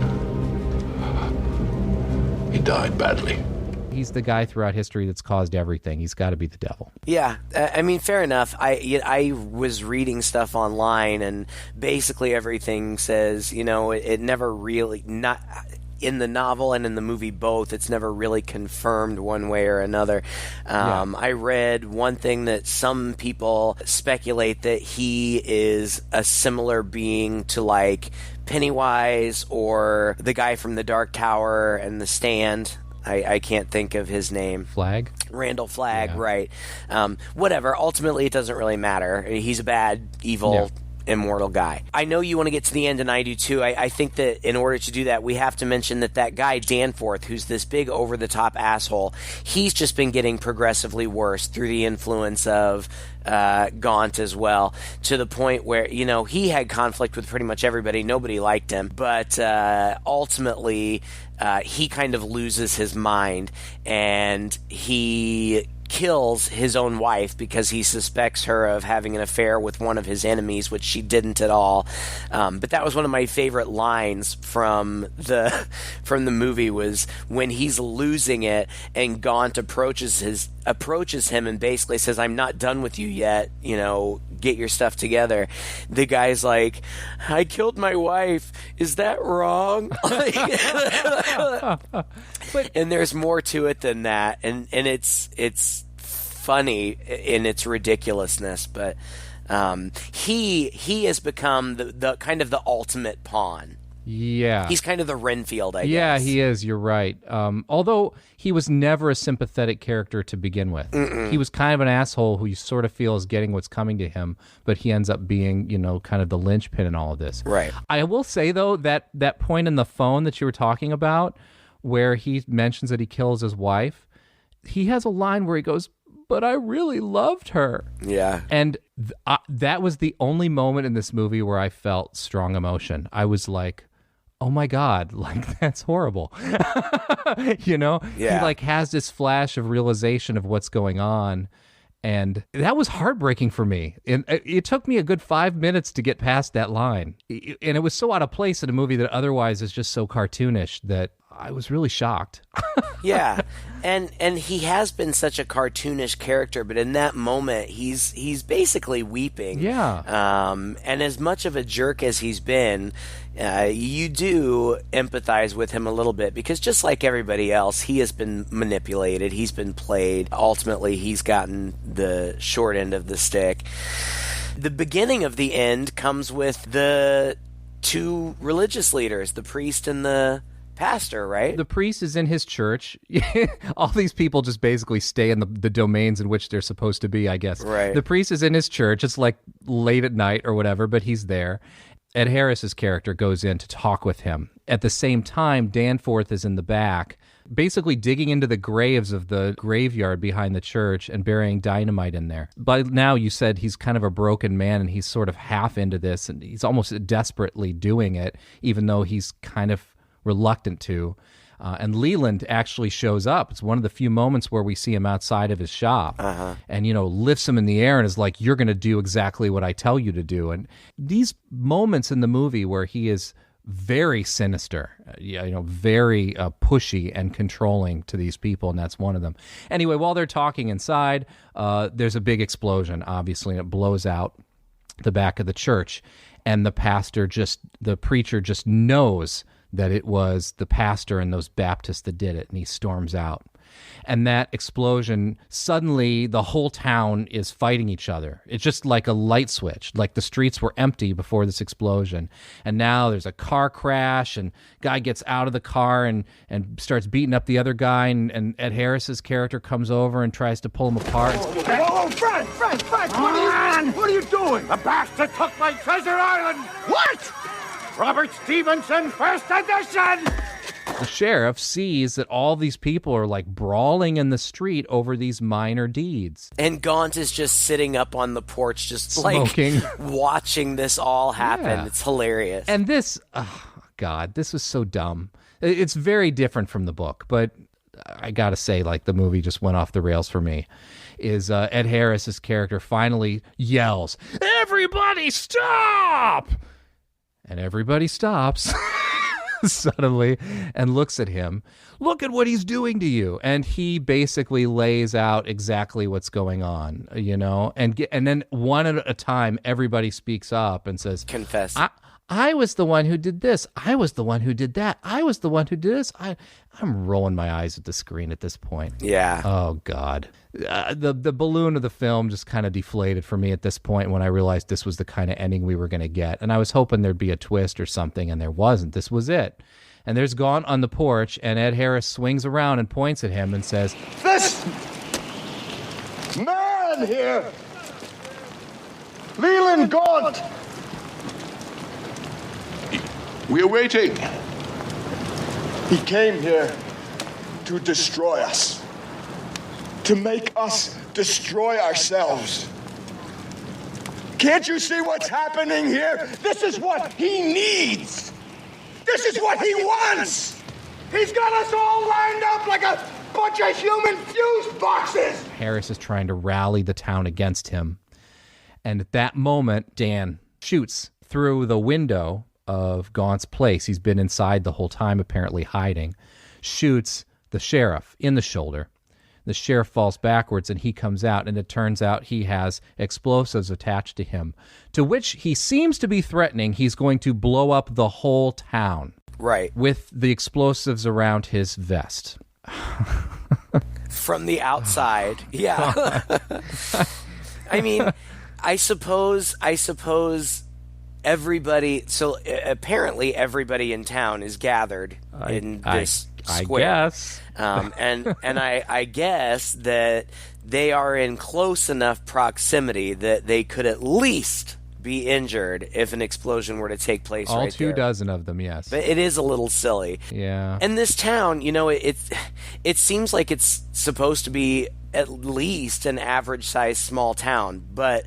He died badly. He's the guy throughout history that's caused everything. He's got to be the devil. Yeah, I mean, fair enough. I was reading stuff online, and basically everything says, it never really, not in the novel and in the movie both, it's never really confirmed one way or another. I read one thing that some people speculate that he is a similar being to, like, Pennywise or the guy from the Dark Tower and The Stand. I can't think of his name. Flag? Randall Flagg, right. Whatever. Ultimately, it doesn't really matter. He's a bad, evil, immortal guy. I know you want to get to the end, and I do too. I think that in order to do that, we have to mention that guy, Danforth, who's this big, over-the-top asshole, he's just been getting progressively worse through the influence of Gaunt as well, to the point where, he had conflict with pretty much everybody. Nobody liked him. But ultimately, he kind of loses his mind, and he kills his own wife because he suspects her of having an affair with one of his enemies, which she didn't at all. But that was one of my favorite lines from the movie, was when he's losing it and Gaunt approaches him and basically says, "I'm not done with you yet, get your stuff together." The guy's like, "I killed my wife. Is that wrong?" And there's more to it than that, and it's funny in its ridiculousness, but he has become the kind of the ultimate pawn. Yeah. He's kind of the Renfield, I guess. Yeah, he is. You're right. Although he was never a sympathetic character to begin with. He was kind of an asshole who you sort of feel is getting what's coming to him, but he ends up being, kind of the linchpin in all of this. Right. I will say, though, that point in the phone that you were talking about, where he mentions that he kills his wife, he has a line where he goes, "But I really loved her." Yeah. And that was the only moment in this movie where I felt strong emotion. I was like, oh my God, like, that's horrible. Yeah. He has this flash of realization of what's going on. And that was heartbreaking for me. And it took me a good 5 minutes to get past that line. And it was so out of place in a movie that otherwise is just so cartoonish that I was really shocked. Yeah. And he has been such a cartoonish character, but in that moment, he's basically weeping. Yeah. And as much of a jerk as he's been, you do empathize with him a little bit, because just like everybody else, he has been manipulated. He's been played. Ultimately, he's gotten the short end of the stick. The beginning of the end comes with the two religious leaders, the priest and the pastor, right? The priest is in his church. All these people just basically stay in the domains in which they're supposed to be, I guess. Right. The priest is in his church. It's like late at night or whatever, but he's there. Ed Harris's character goes in to talk with him. At the same time, Danforth is in the back, basically digging into the graves of the graveyard behind the church and burying dynamite in there. But now you said he's kind of a broken man, and he's sort of half into this, and he's almost desperately doing it, even though he's kind of reluctant to. And Leland actually shows up. It's one of the few moments where we see him outside of his shop and, lifts him in the air and is like, "You're going to do exactly what I tell you to do." And these moments in the movie where he is very sinister, very pushy and controlling to these people, and that's one of them. Anyway, while they're talking inside, there's a big explosion, obviously, and it blows out the back of the church. And the preacher just knows that it was the pastor and those Baptists that did it, and he storms out. And that explosion, suddenly the whole town is fighting each other. It's just like a light switch, like the streets were empty before this explosion. And now there's a car crash, and guy gets out of the car and starts beating up the other guy, and Ed Harris's character comes over and tries to pull him apart. Oh, Frank, what are you doing? The bastard took my treasure island! What? Robert Stevenson, first edition! The sheriff sees that all these people are like brawling in the street over these minor deeds. And Gaunt is just sitting up on the porch, just smoking, watching this all happen. Yeah. It's hilarious. And this, oh God, this was so dumb. It's very different from the book, but I gotta say, like, the movie just went off the rails for me. is Ed Harris's character finally yells, "Everybody stop!" And everybody stops suddenly and looks at him. Look at what he's doing to you. And he basically lays out exactly what's going on, and then one at a time, everybody speaks up and says, confess. I was the one who did this. I was the one who did that. I was the one who did this. I'm rolling my eyes at the screen at this point. Yeah. Oh, God. The balloon of the film just kind of deflated for me at this point when I realized this was the kind of ending we were going to get. And I was hoping there'd be a twist or something, and there wasn't. This was it. And there's Gaunt on the porch, and Ed Harris swings around and points at him and says, This man here, Leland Gaunt. We're waiting. He came here to destroy us, to make us destroy ourselves. Can't you see what's happening here? This is what he needs. This is what he wants. He's got us all lined up like a bunch of human fuse boxes. Harris is trying to rally the town against him. And at that moment, Dan shoots through the window of Gaunt's place. He's been inside the whole time, apparently hiding. Shoots the sheriff in the shoulder. The sheriff falls backwards and he comes out, and it turns out he has explosives attached to him, to which he seems to be threatening he's going to blow up the whole town. Right. With the explosives around his vest. From the outside. Yeah. I mean, I suppose everybody, so apparently everybody in town is gathered in this square. I guess. And I guess that they are in close enough proximity that they could at least be injured if an explosion were to take place All right there. 24 of them, yes. But it is a little silly. Yeah. And this town, it seems like it's supposed to be at least an average-sized small town, but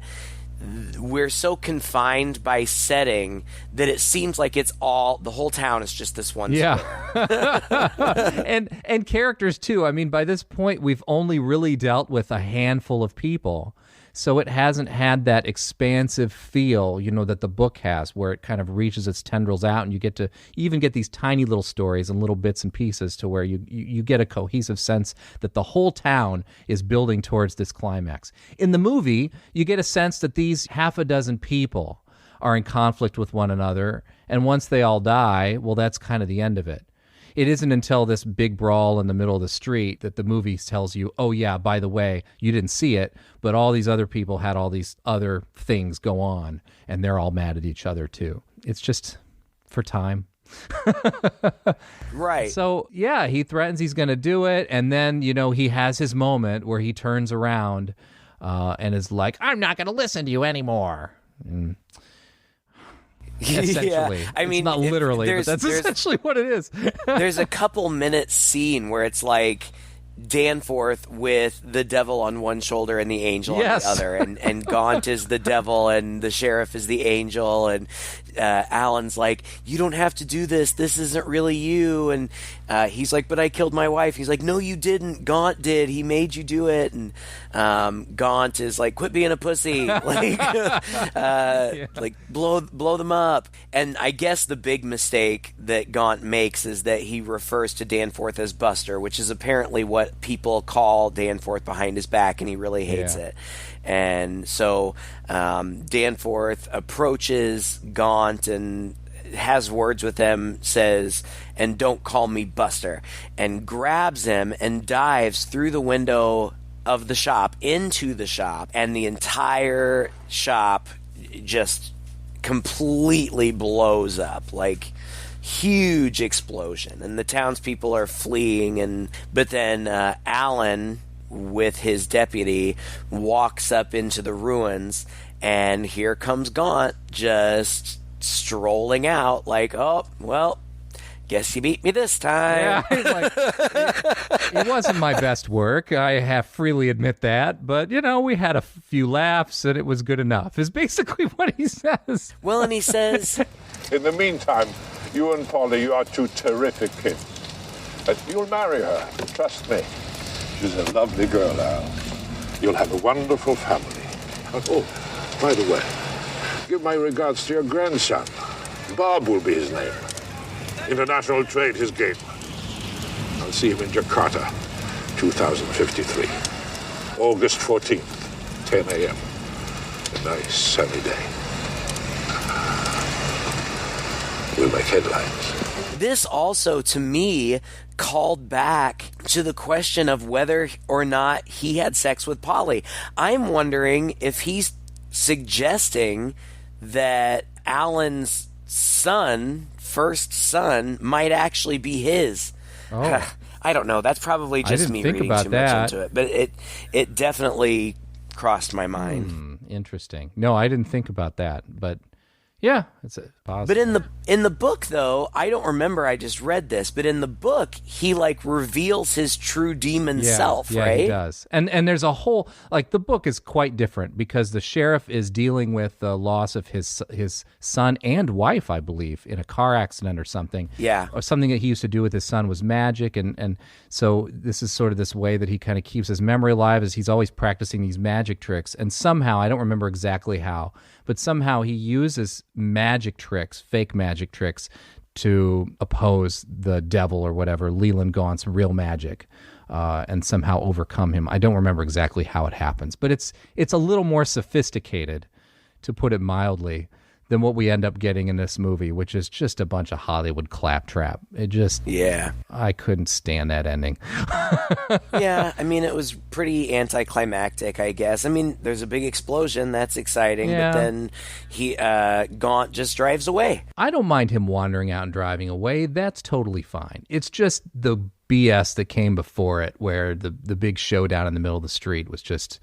we're so confined by setting that it seems like the whole town is just this one square. and characters too. I mean, by this point we've only really dealt with a handful of people, so it hasn't had that expansive feel that the book has, where it kind of reaches its tendrils out and you get to even get these tiny little stories and little bits and pieces to where you get a cohesive sense that the whole town is building towards this climax. In the movie, you get a sense that these half a dozen people are in conflict with one another, and once they all die, well, that's kind of the end of it. It isn't until this big brawl in the middle of the street that the movie tells you, oh yeah, by the way, you didn't see it, but all these other people had all these other things go on, and they're all mad at each other too. It's just for time. Right. So, yeah, he threatens he's going to do it, and then, he has his moment where he turns around and is like, I'm not going to listen to you anymore. And essentially. Yeah. I mean, it's not literally, but that's essentially what it is. There's a couple minute scene where it's like Danforth with the devil on one shoulder and the angel on the other, and Gaunt is the devil and the sheriff is the angel, and Alan's like, you don't have to do this isn't really you, and he's like, but I killed my wife. He's like, no you didn't, Gaunt did, he made you do it. And Gaunt is like, quit being a pussy, like like blow them up. And I guess the big mistake that Gaunt makes is that he refers to Danforth as Buster, which is apparently what people call Danforth behind his back, and he really hates it. And so Danforth approaches Gaunt and has words with him, says, and don't call me Buster, and grabs him and dives through the window of the shop into the shop, and the entire shop just completely blows up, like huge explosion, and the townspeople are fleeing, but then Alan with his deputy walks up into the ruins, and here comes Gaunt just strolling out like, oh, well, guess you beat me this time. Yeah, like, it wasn't my best work. I have freely admit that, but we had a few laughs and it was good enough, is basically what he says. Well, and he says, In the meantime, you and Polly, you are two terrific kids. But you'll marry her, trust me. She's a lovely girl, Al. You'll have a wonderful family. Oh, by the way, give my regards to your grandson. Bob will be his name. International trade, his game. I'll see him in Jakarta, 2053. August 14th, 10 a.m. A nice sunny day. We'll make headlines. This also, to me, called back to the question of whether or not he had sex with Polly. I'm wondering if he's suggesting that Alan's first son, might actually be his. Oh. I don't know. That's probably just me reading too much into it. But it definitely crossed my mind. Interesting. No, I didn't think about that. But yeah, it's a positive. But in the book, though, I don't remember. I just read this. But in the book, he reveals his true demon self, yeah, right? Yeah, he does. And there's a whole the book is quite different because the sheriff is dealing with the loss of his son and wife, I believe, in a car accident or something. Yeah. Or something that he used to do with his son was magic, and so this is sort of this way that he kind of keeps his memory alive, as he's always practicing these magic tricks. And somehow, I don't remember exactly how, but somehow he uses magic tricks, fake magic tricks, to oppose the devil or whatever, Leland Gaunt's real magic, and somehow overcome him. I don't remember exactly how it happens, but it's a little more sophisticated, to put it mildly, than what we end up getting in this movie, which is just a bunch of Hollywood claptrap. I couldn't stand that ending. Yeah, I mean, it was pretty anticlimactic, I guess. I mean, there's a big explosion, that's exciting, Yeah. but then Gaunt just drives away. I don't mind him wandering out and driving away. That's totally fine. It's just the BS that came before it, where the big showdown in the middle of the street was just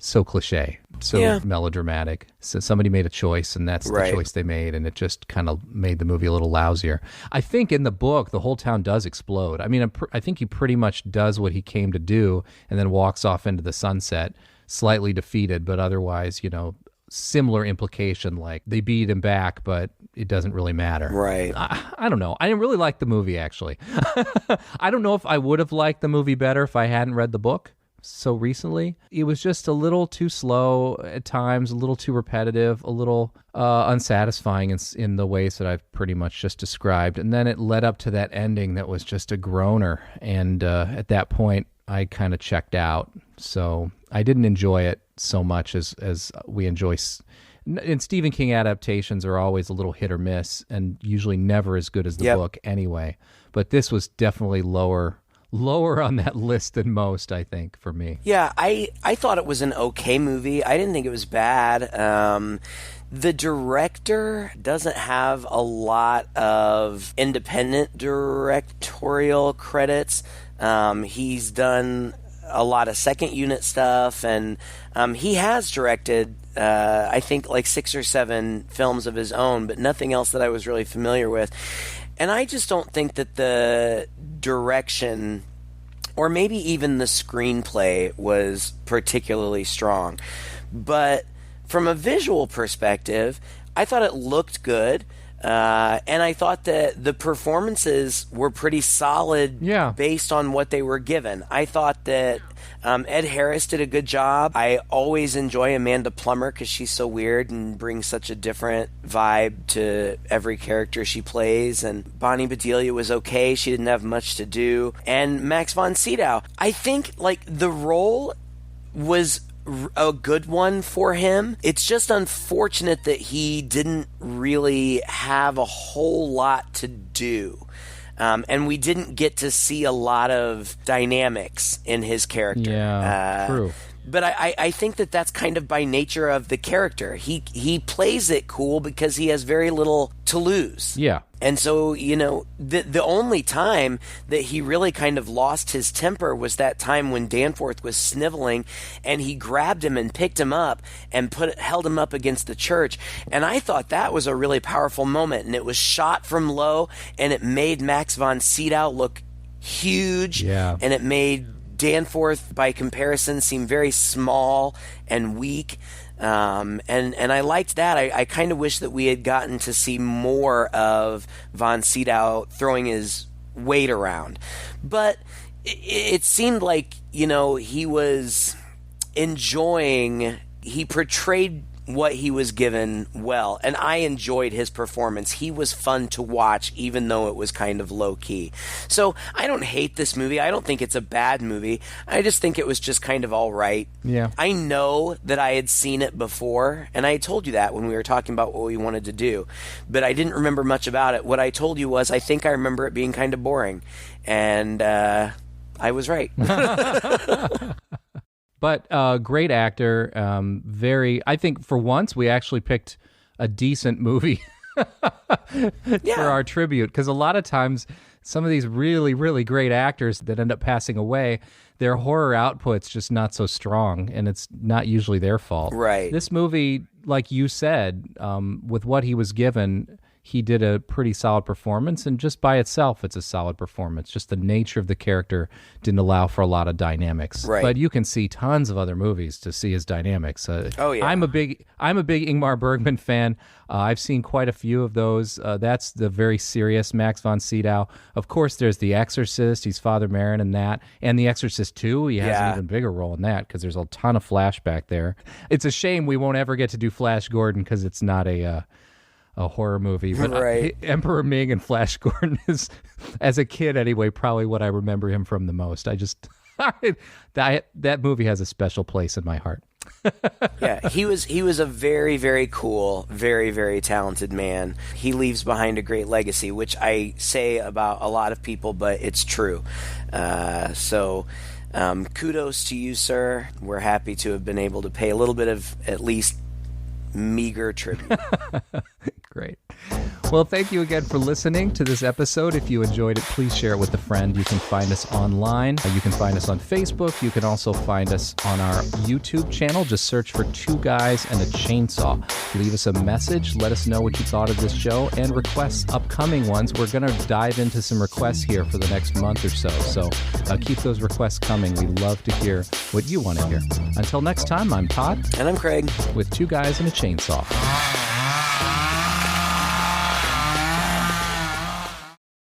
so cliche, so melodramatic. So somebody made a choice, and that's the choice they made, and it just kind of made the movie a little lousier. I think in the book, the whole town does explode. I mean, I think he pretty much does what he came to do, and then walks off into the sunset, slightly defeated, but otherwise, similar implication, like they beat him back, but it doesn't really matter. Right. I don't know. I didn't really like the movie, actually. I don't know if I would have liked the movie better if I hadn't read the book so recently. It was just a little too slow at times, a little too repetitive, a little unsatisfying in the ways that I've pretty much just described. And then it led up to that ending that was just a groaner. And at that point, I kind of checked out. So I didn't enjoy it so much as we enjoy. And Stephen King adaptations are always a little hit or miss, and usually never as good as the book anyway. But this was definitely lower on that list than most, I think, for me. Yeah, I thought it was an okay movie. I didn't think it was bad. The director doesn't have a lot of independent directorial credits. He's done a lot of second unit stuff, and he has directed I think 6 or 7 films of his own, but nothing else that I was really familiar with. And I just don't think that the direction, or maybe even the screenplay, was particularly strong. But from a visual perspective, I thought it looked good. And I thought that the performances were pretty solid based on what they were given. I thought that Ed Harris did a good job. I always enjoy Amanda Plummer because she's so weird and brings such a different vibe to every character she plays. And Bonnie Bedelia was okay. She didn't have much to do. And Max Von Sydow, I think the role was a good one for him. It's just unfortunate that he didn't really have a whole lot to do. And we didn't get to see a lot of dynamics in his character. Yeah, true. But I think that that's kind of by nature of the character. He plays it cool because he has very little to lose. Yeah. And so, the only time that he really kind of lost his temper was that time when Danforth was sniveling, and he grabbed him and picked him up and held him up against the church. And I thought that was a really powerful moment, and it was shot from low, and it made Max von Sydow look huge, and it made Danforth, by comparison, seem very small and weak. And I liked that. I kind of wish that we had gotten to see more of Von Sydow throwing his weight around. But it seemed like, he was enjoying, he portrayed what he was given well, and I enjoyed his performance. He was fun to watch, even though it was kind of low-key. So I don't hate this movie. I don't think it's a bad movie. I just think it was just kind of all right. Yeah. I know that I had seen it before, and I had told you that when we were talking about what we wanted to do, but I didn't remember much about it. What I told you was I think I remember it being kind of boring, and I was right. But great actor. I think for once we actually picked a decent movie for our tribute, because a lot of times some of these really, really great actors that end up passing away, their horror output's just not so strong, and it's not usually their fault. Right. This movie, like you said, with what he was given, he did a pretty solid performance, and just by itself, it's a solid performance. Just the nature of the character didn't allow for a lot of dynamics. Right. But you can see tons of other movies to see his dynamics. Oh yeah. I'm a big Ingmar Bergman fan. I've seen quite a few of those. That's the very serious Max von Sydow. Of course, there's The Exorcist. He's Father Merrin in that, and The Exorcist 2. He has an even bigger role in that because there's a ton of flashback there. It's a shame we won't ever get to do Flash Gordon because it's not a horror movie. But right. Emperor Ming and Flash Gordon is, as a kid anyway, probably what I remember him from the most. That movie has a special place in my heart. Yeah, he was a very, very cool, very, very talented man. He leaves behind a great legacy, which I say about a lot of people, but it's true. So kudos to you, sir. We're happy to have been able to pay a little bit of at least meager tribute. Great. Well, thank you again for listening to this episode. If you enjoyed it, please share it with a friend. You can find us online. You can find us on Facebook. You can also find us on our YouTube channel. Just search for Two Guys and a Chainsaw. Leave us a message. Let us know what you thought of this show and request upcoming ones. We're going to dive into some requests here for the next month or so. So keep those requests coming. We love to hear what you want to hear. Until next time, I'm Todd. And I'm Craig. With Two Guys and a Chainsaw.